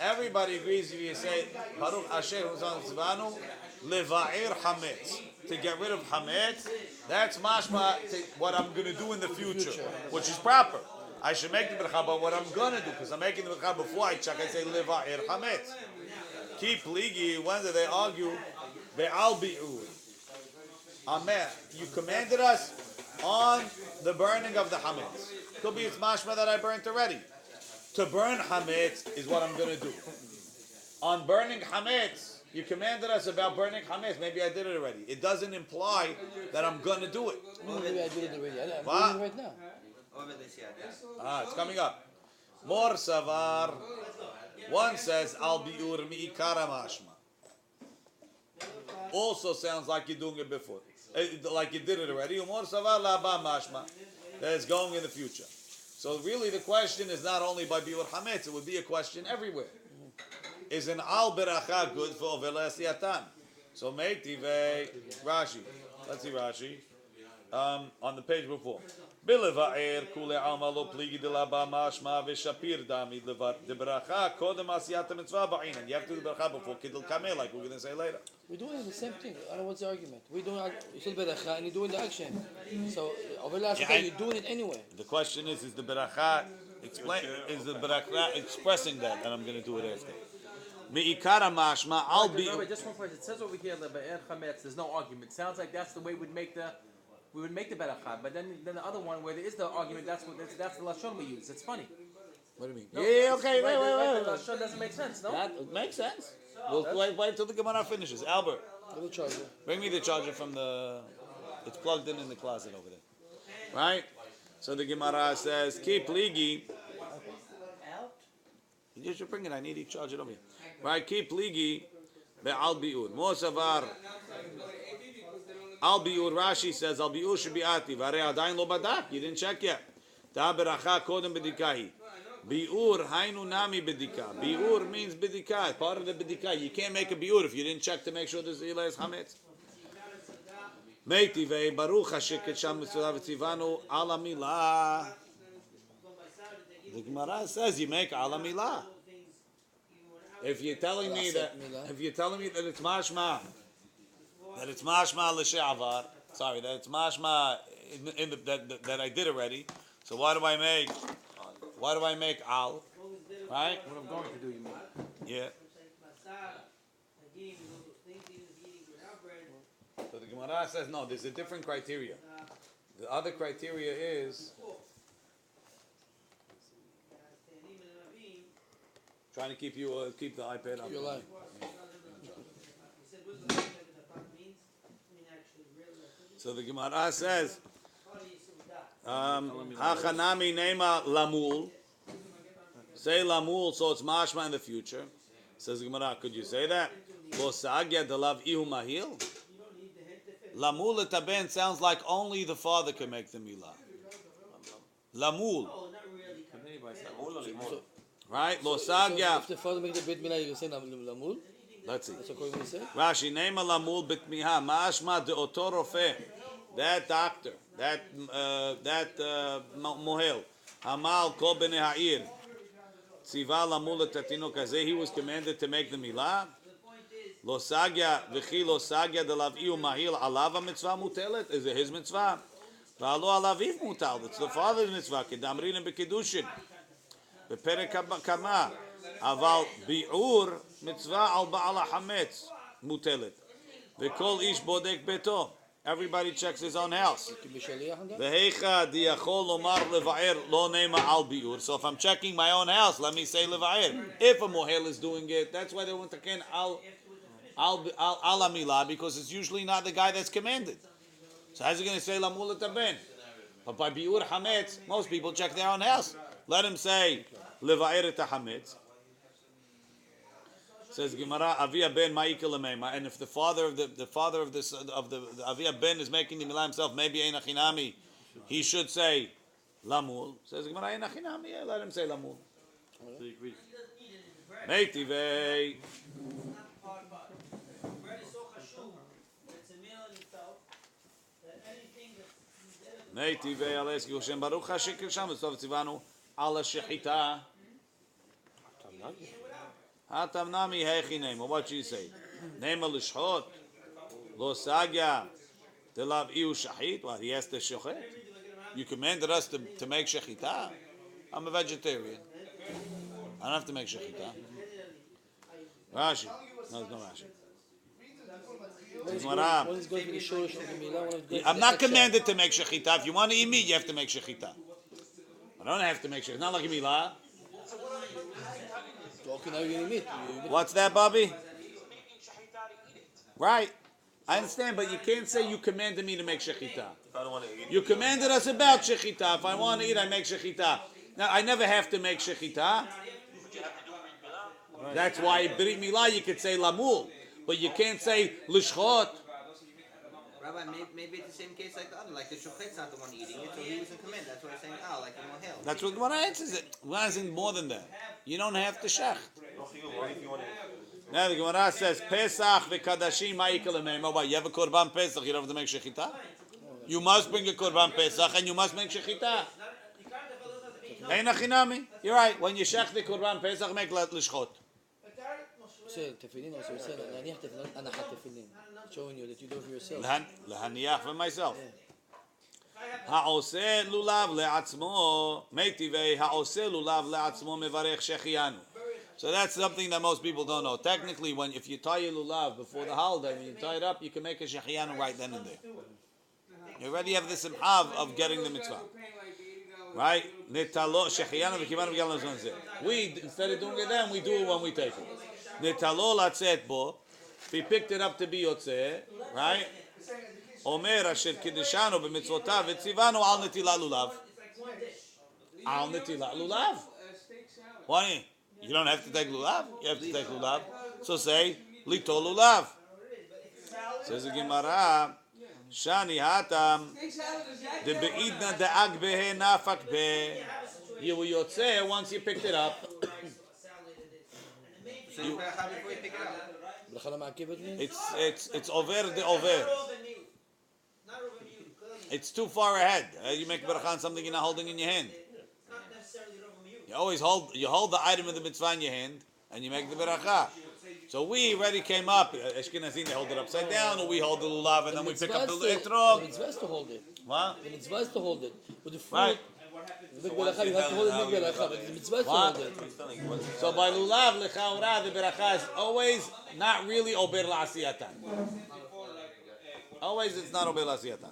S1: Everybody agrees if you say Baruch Asher Huzan Tzvanu leva'er hametz, to get rid of hametz. That's mashma what I'm going to do in the future, which is proper. I should make the beracha, but what I'm going to do, because I'm making the beracha before I check, I say leva'er hametz. Keep ligi. When do they argue? Be'al bi'ur. Amen. You commanded us on the burning of the hametz. Could be it's mashma that I burnt already. To burn hametz is what I'm going to do. On burning hametz, you commanded us about burning hametz. Maybe I did it already. It doesn't imply that I'm going to do it.
S3: Maybe I did it already. I'm doing it right now.
S1: It's coming up. Mor savar. One says al biur mi'ikara mashma. Also sounds like you're doing it before, like you did it already. Mor savar la'aba mashma. That is going in the future. So really the question is not only by biur hametz, it would be a question everywhere. Is an al beracha good for ovela asiyatan? So meiti Rashi. Let's see Rashi. On the page before. Bileva'er kule alma lo pligi de laba mashma v'shapir dami de beracha kodem asiyat mitzvah ba'inan. You have to do the beracha before kidul kameh, like we're going to say later.
S3: We're doing the same thing. I don't know what's the argument. We're doing beracha and you're doing the action. So over last day you're doing it anyway.
S1: The question is the beracha is the beracha expressing that, and I'm going to do it after. Mi'ikara mashma al bi.
S3: Just one question. It says over here the be'er chametz. There's no argument. Sounds like that's the way we would make the beracha. But then the other one where there is the argument, that's the lashon we use. It's funny.
S1: What do you mean?
S3: No,
S1: yeah, okay, wait.
S3: The lashon doesn't make sense, no?
S1: That makes sense. We'll wait till the Gemara finishes. Albert,
S3: Little charger.
S1: bring me the charger from the. It's plugged in the closet over there, right? So the Gemara says, "Keep ligi." You should bring it. I need to charge it over here. Right? Keep ligi be'al biur. Mosavar al biur. Rashi says al biur should be ati. Vare adayin lo badak. You didn't check yet. Ta beracha kodem bedikahi. Biur hainu nami bedika. Biur means bedika. It's part of the bedika. You can't make a biur if you didn't check to make sure there's ilas hametz. Meiti ve baruch hasheket sham mitzvah v'tzivanu ala milah. The Gemara says you make ala milah. If you're telling me that it's mashma, that it's mashma l'she'avar, sorry, that it's mashma that I did already. So why do I make al? Right?
S3: What I'm going to do, you mean?
S1: Yeah. So the Gemara says no. There's a different criteria. The other criteria is trying to keep the iPad up.
S3: You're lying.
S1: So the Gemara says, Hachanami nema lamul. Say lamul, so it's mashma in the future. Says the Gemara, could you say that? Lo sagya delav ihu mahil. Lamul etaben sounds like only the father can make the milah. Lamul. Right? Lo sagya.
S6: If the father makes the bit milah, you say lamul.
S1: Let's see.
S6: That's what you say.
S1: Rashi, nema lamul bitmiha, mashma de otor rofe. That doctor, that mohel, hamal kol bnei ha'ir, tziva lamul etatino kazeh. He was commanded to make the milah. Lo sagya v'chi lo sagya delav iu mahil alav mitzvah mutelet. Is it his mitzvah? V'alo alaviv mutal. It's the father's mitzvah. Kedamrin bekedushin. Beperek kama. Aval bi'ur mitzvah al ba'al hametz mutelet. V'kol ish bodek beto. Everybody checks his own house. V'hecha diachol lomar leva'ir lo nema al bi'ur. So if I'm checking my own house, let me say leva'ir. If a mohel is doing it, that's why they want to ken al milah, because it's usually not the guy that's commanded. So how's he going to say lamul taben? But by bi'ur hametz, most people check their own house. Let him say leva'ir hametz. Says Gemara, Avia ben ma'ikal lemeima, and if the father of the Avia ben is making the milah himself, maybe ein achinami, he should say lamul. Says Gemara, ein achinami, yeah, let him say lamul. Meitivei. Meitivei aleski Hashem baruch hashikir sham v'tov tzivanu ala shechita. Hatam nami hechi name. What you say? Name a lishchot. Lo sagya delav iu shachit. What he has to shochet? You commanded us to make shechita. I'm a vegetarian. I don't have to make shechita. Rashi. No, it's not Rashi. I'm not commanded to make shechita. If you want to eat meat, you have to make shechita. I don't have to make shechita. Not like a milah. What's that, Bobby? Right. I understand, but you can't say you commanded me to make shechita. You commanded us about shechita. If I want to eat, I make shechita. Now, I never have to make shechita. That's why brit milah you could say lamul, but you can't say lishchot.
S2: Rabbi, maybe it's the same case like the other, like the shochet's not the one eating it, so he was in command. That's what I'm saying. Like in mohel. That's what
S1: Gemara answers it. Gemara answers more than that. You don't have to shech. Now the Gemara says Pesach v'kadashim ma'ikal lemeima. What, you have a korban Pesach, you don't have to make shechita. You must bring a korban Pesach and you must make shechita. Ein achinami. You're right. When you shech the korban Pesach, make lishchot.
S6: Showing you that you do it for yourself.
S1: Lahaniach for myself. Ha'oseh lulav le'atzmo meitivei ha'oseh lulav le'atzmo mevarech shechianu. So that's something that most people don't know. Technically, if you tie your lulav before the holiday, when you tie it up, you can make a shechianu right then and there. You already have the simcha of getting the mitzvah. Right? Netalo shechianu v'kivanu v'galam zonzeh. We, instead of doing it then, we do it when we take it. Netalo latzet bo. If he picked it up to be yotzeh, right? Omer asher kiddushanu b'mitzvotav v'tzivanu al netilat lulav. Al netilat lulav. Why? You don't have to take lulav. You have to take lulav. So say litol lulav. Says the Gemara, shani hatam de beidna de'ag behe nafak be. You were yotzeh once you picked it up. It's over the over. It's too far ahead. You make beracha on something you're not holding in your hand. You always hold the item of the mitzvah in your hand and you make the beracha. So we already came up. Ashkenazim, they hold it upside down, or we hold the lulav and then we pick up the etrog.
S6: The mitzvah is to hold it.
S1: What?
S6: The mitzvah is to hold it. With the fruit,
S1: right.
S6: You have to hold it, but the mitzvah is to hold it.
S1: So by lulav lechaura, the beracha is always not really ober la'asiyatan. Always it's not ober la'asiyatan.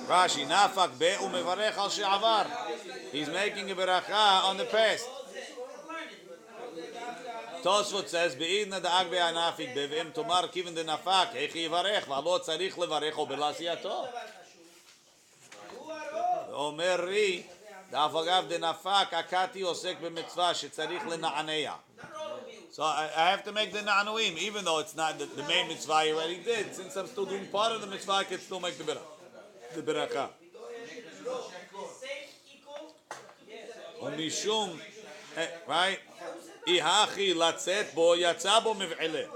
S1: Rashi nafak be umevarech al she'avar. He's making a beracha on the past. Tosfot says, "Be'idna da'ag be'anafik bevim tomar kiven de nafak hechi yivarech v'alo tzarich levarech o belasiyato." Omer Ri, דאף אגב דנפק הקאתי עוסק במצווה שצריך לנענע. So I have to make the na'anuim, even though it's not the main mitzvah I already did. Since I'm still doing part of the mitzvah, I can still make the beracha. Mishum, right? Ihachi latzet bo yatsa bo mev'ele.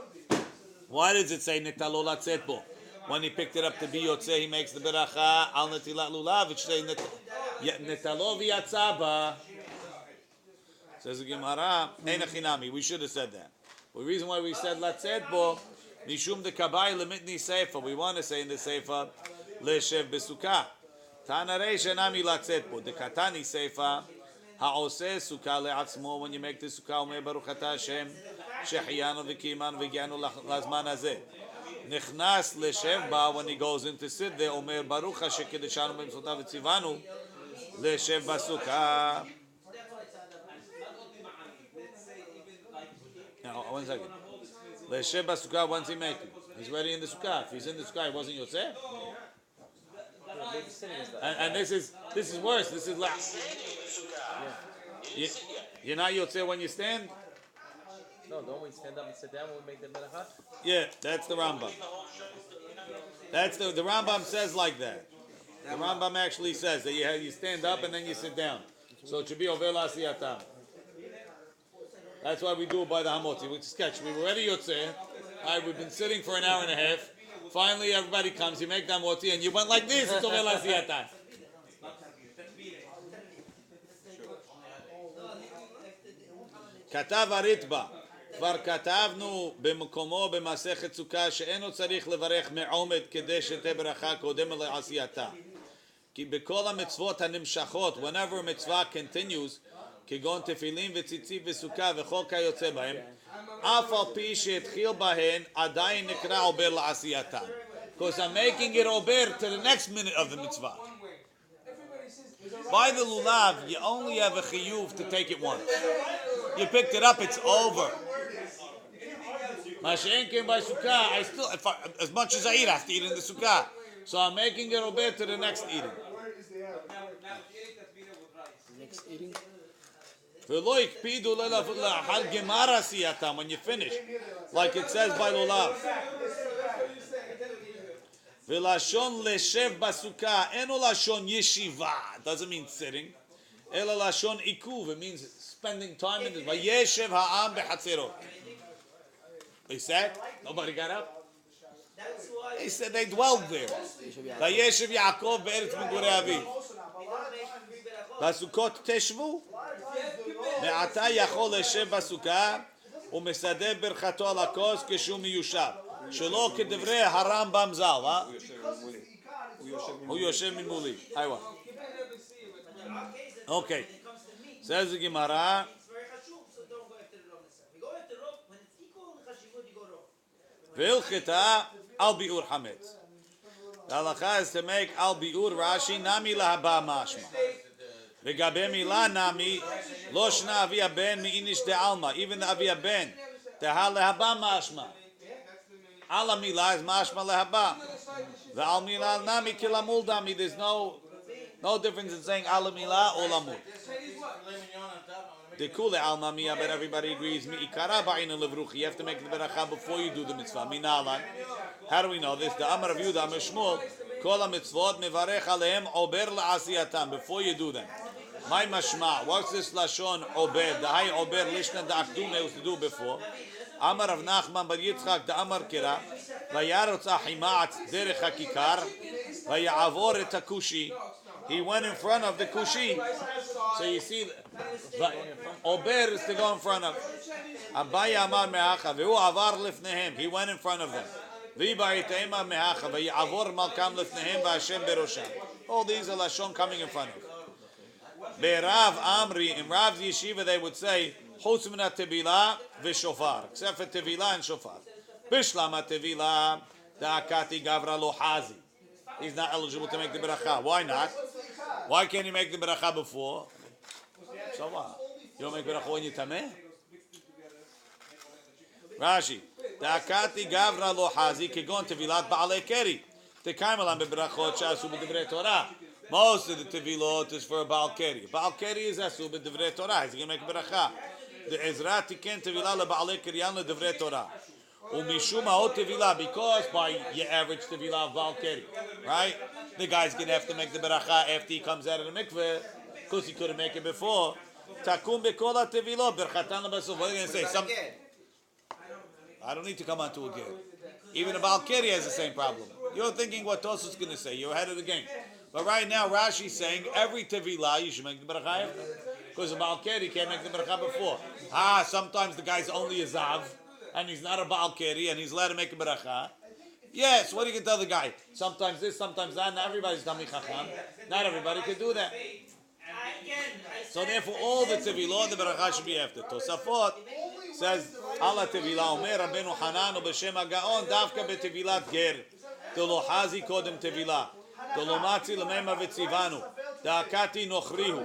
S1: Why does it say netalo latzet bo? When he picked it up to be yotze, he makes the beracha al netilat lulav. It says netalo v'yatsa ba. Says the Gemara, Ein achinami. We should have said that. The reason why we said latzet bo, mishum de kabai lemitni seifa. We want to say in the seifa le'shev besukah. Tana reish enami latzet bo. De katani seifa. Ha'oseh sukkah le'atzmo, when you make the sukkah, omer baruch atah Hashem, shehiyanu v'kimanu v'gyanu lazman hazeh. Nichnas le'shev ba, when he goes in to sit there, omer baruch Hashem kedeshanu b'mitzvotav v'tzivanu, le'shev basukkah. Now, 1 second. Le'shev basukkah, when's he making? He's already in the sukkah. If he's in the sukkah, he wasn't yotzeh. And this is worse. This is like you're not yotzeh when you stand.
S3: No, don't we stand up and sit down when we make the beracha?
S1: Yeah, that's the Rambam. That's the Rambam says like that. The Rambam actually says that you stand up and then you sit down. So it should be over la'asiyatam. That's why we do it by the hamoti. We sketch. We were already yotzeh. All right, we've been sitting for an hour and a half. Finally, everybody comes. You make the hamoti, and you went like this. It's over la'asiyatam. כתב הרטב"א, כבר כתבנו במקומו במסכת סוכה שאינו צריך לברך מעומד כדי שתהיה ברכה קודם לעשייתה. כי בכל המצוות הנמשכות, whenever a mitzvah continues, כגון תפילין וציצית וסוכה וכל כיוצא בהם, אף על פי שהתחיל בהן, עדיין נקרא עובר לעשייתה. Because I'm making it עובר to the next minute of the mitzvah. By the lulav, you only have a chiyuv to take it once. You picked it up, it's over. Mashenkin by sukkah, I still, as much as I eat, I have to eat in the sukkah. So I'm making it over to the next eating.
S6: Next eating?
S1: When you finish, like it says by lulav. V'lashon leshev basukah, eno lashon yeshiva. Doesn't mean sitting. Ela lashon ikuv. It means spending time in it. Vayeshev ha'am bechatzerot. They sat. Nobody got up. They said they dwelled there. Vayeshev Yaakov be'eretz migurei aviv. Basukot teshvu. Me'ata yachol leshev basukah u'mesadeh berchato al hakos keshu miyushav. שלא כדברי הרמב"ם ז"ל, הוא יושב ממולי. היי אוקיי. says the Gemara, והלכתה על ביאור חמץ. The halacha is to make al biur Rashi nami lahaba mashma. Vegabe milah nami lo shna avi ben miinish de alma. Even the avi ben tehal lahaba mashma. Ala milah is mashma lehaba. The al milah nami kilamul dami. There's no difference in saying ala milah or lamul. The kule al nami, but everybody agrees. Mi ikara ba'ina levruch. You have to make the beracha before you do the mitzvah. Minalan. How do we know this? The Amar of Yehuda, Amar Shmuel, kol ha-mitzvot mevarech alehem ober la'asiyatam. Before you do them. My mashma. What's this lashon ober? The high ober lishna da'akdum was to do before. Amar of Nachman bar Yitzchak the Amar Kira vayarotz ahimat derech hakikar vayavor et hakushi. He went in front of the kushi. So you see, ober is to go in front of. Abaya amar me'acha ve'hu avar lifnehem. He went in front of them. V'yibayitema me'acha v'yavor malkam lifnehem v'Hashem berosham. All these are lashon coming in front of. Be'Rav Amri, in Rav's yeshiva they would say chutz min ha-tevilah v'shofar, except for tevilah and shofar. Bishlam ha-tevilah da'akati gavra lo hazi. He's not eligible to make the beracha. Why not? Why can't he make the beracha before? So what? You don't make beracha when you're tameh? Rashi. Da'akati gavra lo hazi kegon tevilat ba'alei keri. Tekaimalam bebrachot she'asu b'divrei Torah. Most of the tevilot is for a Baal Keri. Baal Keri is asu b'divrei Torah. He's going to make beracha. The Ezra tiken tevilah leba'alei keryan le'divrei Torah. Umishum ha'ot tevilah, because by your average tevilah of Baal Keri, right? The guy's going to have to make the beracha after he comes out of the mikveh, because he couldn't make it before. Takum bekol ha'tevilot berchatan lebasuf. What are you going to say? I don't need to come on to again. Even the Baal Keri has the same problem. You're thinking what Tosus is going to say. You're ahead of the game. But right now, Rashi's saying every tevilah you should make the beracha after, because the Baal Keri can't make the beracha before. Sometimes the guy's only a zav, and he's not a Baal Keri, and he's allowed to make a beracha. Yes, what do you can tell the guy? Sometimes this, sometimes that. Not everybody's Talmid Chacham. Not everybody can do that. So therefore, all the tevilah, the beracha should be after. Tosafot says, "Ala tevilah omer Rabbeinu Hanan u'b'shem ha'gaon davka betevilat ger tolo hazi kodem tevilah tolo matzi l'meima v'tzivanu da'akati nochrihu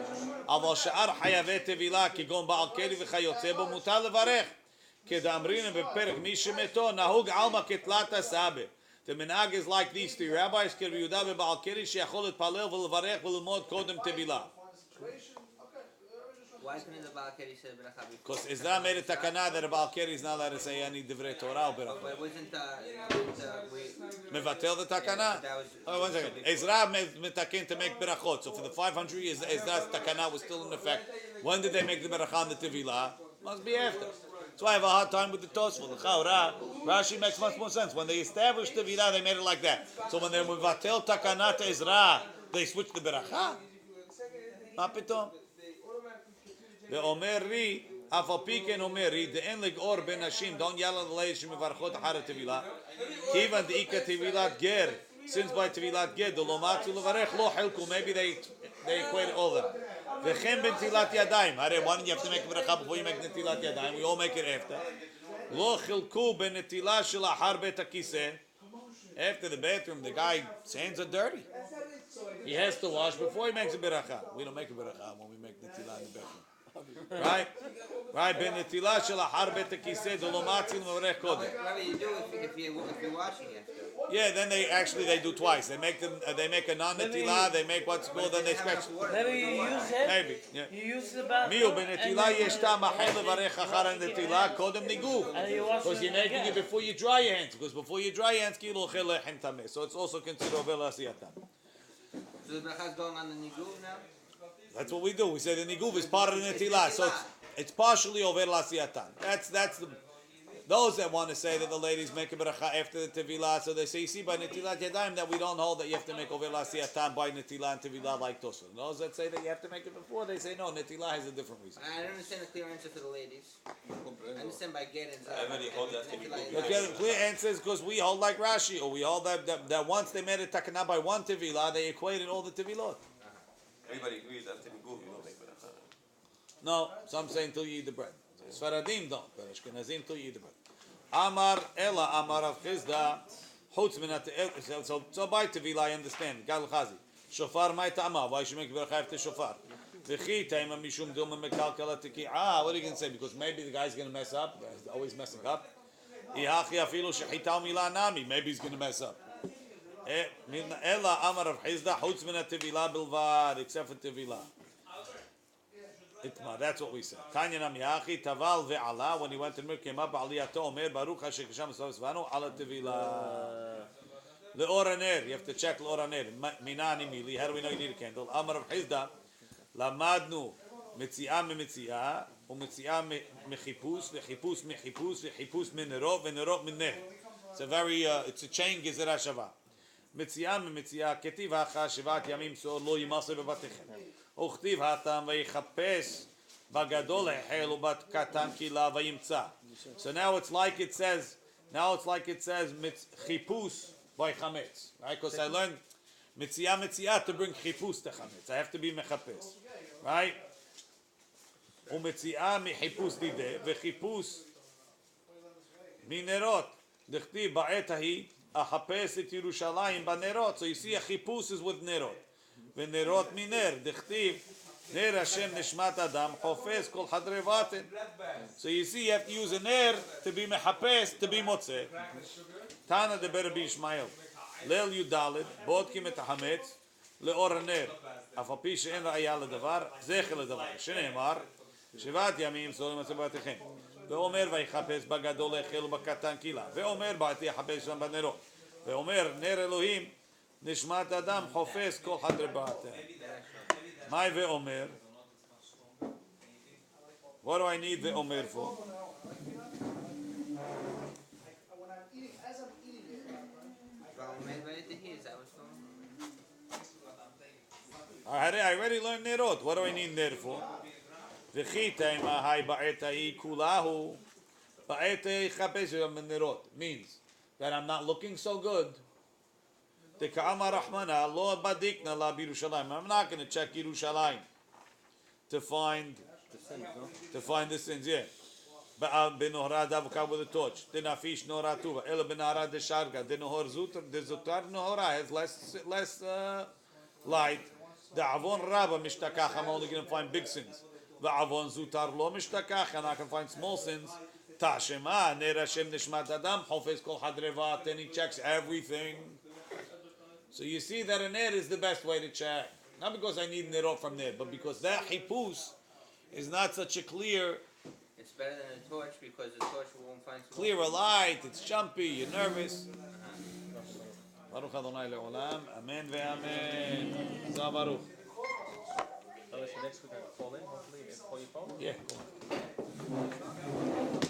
S1: aval she'ar hayavet tevilah kigon ba'al keri v'chayotze bo mutar levarech kedamrin beperek mi shemeto nahug alma ketlata sabe." The minhag is like these three rabbis: Kir Yehuda ve'Baal Keri she'achol etpalel v'levarech v'lemod kodem tevilah.
S2: Why couldn't the Baal Keri say beracha before?
S1: Because Ezra made a takana that a Baal Keri is not allowed to say any divrei Torah or beracha.
S2: But wasn't
S1: Mevatel the takana. Oh, 1 second. Ezra metakin to make berachot. So for the 500 years, Ezra's takana was still in effect. When did they make the beracha on the tevilah? Must be after. So I have a hard time with the Tosfot. The Chaura, Rashi makes much more sense. When they established tevilah, they made it like that. So when they mevatel takana to Ezra, they switched the beracha. Ma pitom. The Omeri, Afapiken Omeri, the Enlig or Ben Hashim, don't yell at the ladies from Varchot Hara Tevilah. Kivan the Ika Tevilat Ger, since by Tevilat Ger, the Lomatzu Levarech Lo Helku, maybe they equate all that. The Chem Ben Tilat Yadayim, Hare, why don't you have to make a beracha before you make the Tilat Yadayim? We all make it after. Lo Chilku Ben Tilah Shel Ahar Bet HaKiseh. After the bathroom, the guy's hands are dirty. He has to wash before he makes a beracha. We don't make a beracha when we make the Tilah in the bathroom. Right? Ben netilah shel ahar bet hakiseh do lo matzil mevarech kodem.
S2: Rabbi, you do if you're washing it.
S1: Yeah, then they do twice. They make a non-netilah, they make what's called, then they scratch.
S6: Maybe you use it.
S1: Maybe, yeah.
S6: You use the bathroom.
S1: Miu ben netilah yesh tam achel levarech achar netilah kodem niguv. Because you're making it before you dry your hands. Because before you dry your hands, ki lo chel lechem tameh. So it's also considered over l'asiyatan.
S2: So the bracha is going on the niguv now?
S1: That's what we do. We say the niguv is part of the netilah, so it's partially over l'asiyatan. That's the those that want to say that the ladies make a beracha after the tevilah. So they say, you see, by netilat yadayim that we don't hold that you have to make over l'asiyatan by netilah and tevilah like Tosfot. Those that say that you have to make it before, they say no, netilah has a different reason.
S2: I don't understand the clear answer for the ladies. I understand by getting.
S1: The clear answer is because we hold like Rashi, or we hold that once they made a takana by one tevilah, they equated all the tevilot.
S5: Everybody agrees after the guf, you don't make beracha.
S1: No, some say until you eat the bread. Sfaradim don't, but Ashkenazim until you eat the bread. Amar Ela Amar Rav Chizda Chutz Minat. So by tevilah I understand. Gal Chazi Shofar Mai Ta'ama. Why should you make beracha after shofar? V'chi Taima Mishum Dilma Mekalkala Tiki. What are you going to say? Because maybe the guy's going to mess up. He's always messing up. Ihachi Afilu Shechitaw Milah Nami. Maybe he's going to mess up. Ela Amar Rav Chizda Chutz Minat tevilah Bilvad, except for tevilah. That's what we said. Tanya Namiyachi Taval ve'ala, when he went to Mir came up Aliyato Omer Baruch Hashem Kisham Svanu Ala Tevilah Le'oraner. You have to check Le'oraner. Minani Mili. How do we know you need a candle? Amar of Hizda Lamadnu Mitziah Mitziah uMitziah Mechipus ve'Chipus Mechipus ve'Chipus Minerot ve'Nerot Mineh. It's a very it's a chain Gezerah Shava. Mitziah Mitziah Ketiv Hacha Shivat Yamim So Lo Yimase Bevatechem. וכתיב הטעם ויחפש בגדול החל ובת קטן קהילה וימצא. So now it's like it says חיפוש by chametz, right? Because I learned mitziah to bring חיפוש to chametz. I have to be מחפש, right? ומציאה מחיפוש דידה וחיפוש מנרות. דכתיב בעת ההיא אחפש את ירושלים בנרות. So you see a חיפוש is with נרות. ונרות מנר, דכתיב Ner Hashem nishmat adam hofes kol hadre vaten. So you see, you have to use a ner to be mehapes, to be motzeh. Tana de Rabbi Ishmael. Leil Yudalid, bodkim et hametz, leor ner. אף על פי שאין ראיה לדבר, זכר לדבר, שנאמר, 7 ימים סורים מצבתכם. ואומר ויחפש בגדול החל ובקטן קילה. ואומר בעתי יחפש שם בנרות. ואומר נר אלוהים נשמת אדם חופש כל חדרי בעתם. מהי ואומר? What do I need ואומר for? I already learned nerot. What do I need ner for? V'chitay mahai ba'etai kulahu. Ba'etai chapesh nerot means that I'm not looking so good. Teka'ama rahmana lo badikna la b'Yerushalayim. I'm not going to check Yerushalayim to find the sins. Yeah. B'nohra davka with a torch. Denafish nohra tuva. Ela b'nara desharga. The zutar nohra has less light. The avon rabba mishtakach, I'm only going to find big sins. The avon zutar lo mishtakach, and I can find small sins. Tashema ner Hashem nishmat adam hofes kol hadrevat, and he checks everything. So you see that a ner is the best way to check. Not because I need nerot from ner, but because that hipus is not such a clear.
S2: It's better than a torch because the torch won't find.
S1: Clearer light. It's jumpy. You're nervous. Baruch Adonai le'olam. Amen ve'amen. Zah Baruch.
S3: Next week I can call in, hopefully, and call your phone.
S1: Yeah. Go on.